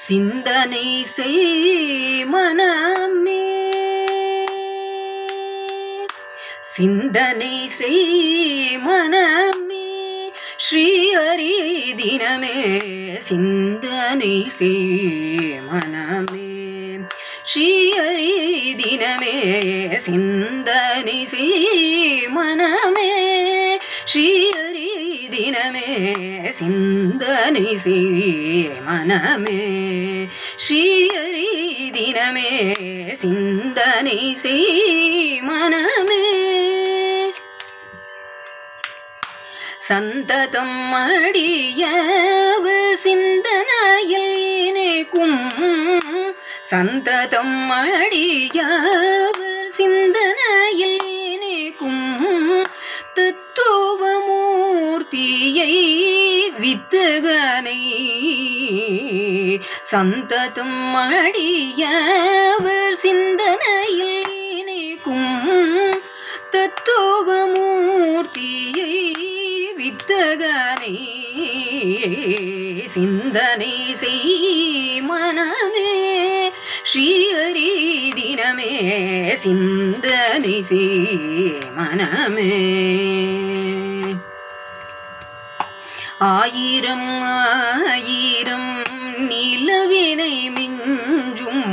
சிந்தனை செய் மனமே, சிந்தனை செய் மனமே, ஸ்ரீ ஹரி தினமே சிந்தனை செய் மனமே, ஸ்ரீ ஹரி தினமே சிந்தனை செய் மனமே, ஸ்ரீ ஹரி தினமே சிந்தனை செய் மனமே, ஸ்ரீ ஹரி தினமே சிந்தனை செய் மனமே. சந்ததம் அடியவர் சிந்தனையில் இணைக்கும், சந்ததம் அடியவர் சிந்தனையில் இணைக்கும் தத்துவமூர்த்தியை வித்தகனை, சந்ததம் அடியவர் சிந்தனையில் இணைக்கும் தத்துவமூர்த்தியை வித்தகனை சிந்தனை செய் மனமே, ஸ்ரீ ஹரி தினமே சிந்தனை செய் மனமே. ஆயிரம் ஆயிரம் நிலவினை மிஞ்சும்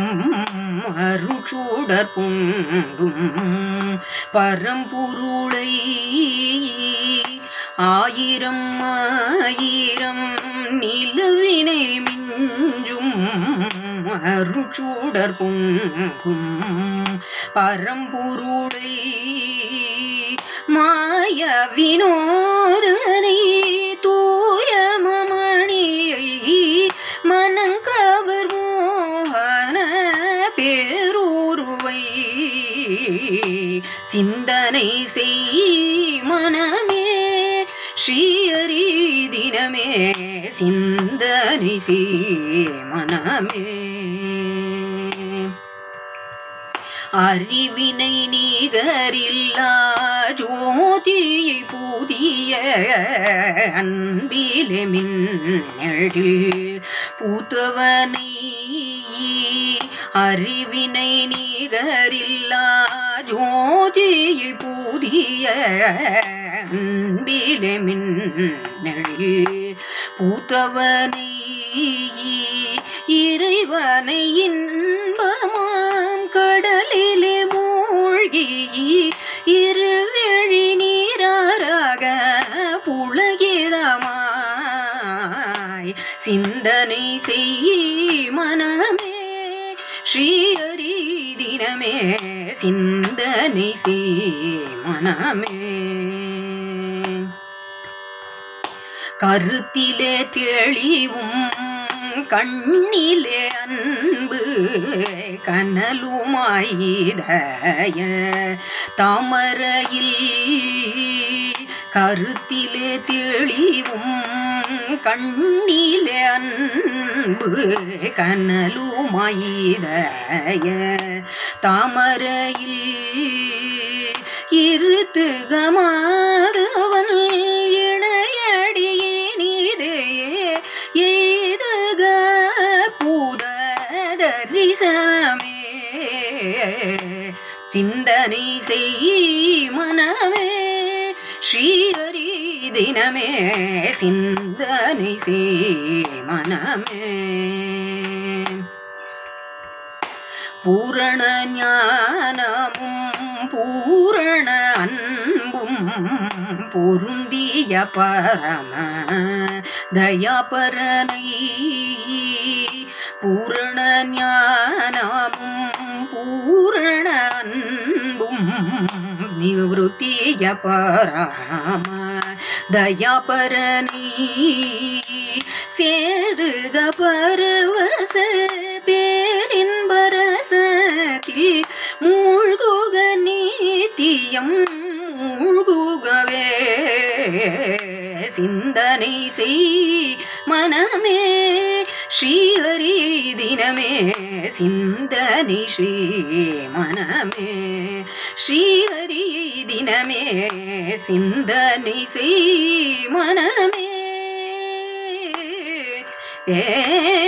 அருட்சுடர் பொங்கும் பரம்பொருளை, ஆயிரம் ஆயிரம் நிலவினை மிஞ்சும் அருட்சுடர் பொங்கும் பரம்பொருளை, மாய வினோதனை தூய மமணியை மனங்கவர் மோகன பேரூருவை சிந்தனை செய் மனமே, ஸ்ரீ ஹரி தினமே சிந்தனை செய் மனமே. அறிவினை நீகரில்லா ஜோதியை புதிய அன்பிலே மின்னெழில் பூத்தவனை, அறிவினை நீகரில்லா ஜோதியை புதிய அன்பிலே மின்னெழில் பூத்தவனை, இறைவனை இன்பமாம் கடலிலே மூழ்கி இருவெழி நீராக புலகிதமாய் சிந்தனை செய் மனமே, ஸ்ரீ ஹரி தினமே சிந்தனை செய் மனமே. கருத்திலே தெளிவும் கண்ணிலே அன்பு கனலுமாயிதய தாமரையில், கருத்திலே தெளிவும் கண்ணிலே அன்பு கனலுமாயிதய தாமரையில், இருத்துகமாதவன் இணையடியே நீதே ஏதக பூத தரிசனமே, சிந்தனை செய் மனமே, ஸ்ரீ ஹரி தினமே சிந்தனை செய் மனமே. பூரண ஞானமும் பூரண அன்பும் பொருந்திய பரம தயாபரனை, பூரண ஞானமும் பூரண அன்பும் நிவృத்திய பரம தயாபரனை, சேருக பரவச பேரின்பரசத்தில் மூழ்குக நீத்தியம் மூழ்குகவே சிந்தனை செய் மனமே, ஸ்ரீ ஹரி தினமே சிந்தனை செய் மனமே, ஸ்ரீ ஹரி தினமே சிந்தனை செய் மனமே. ஏ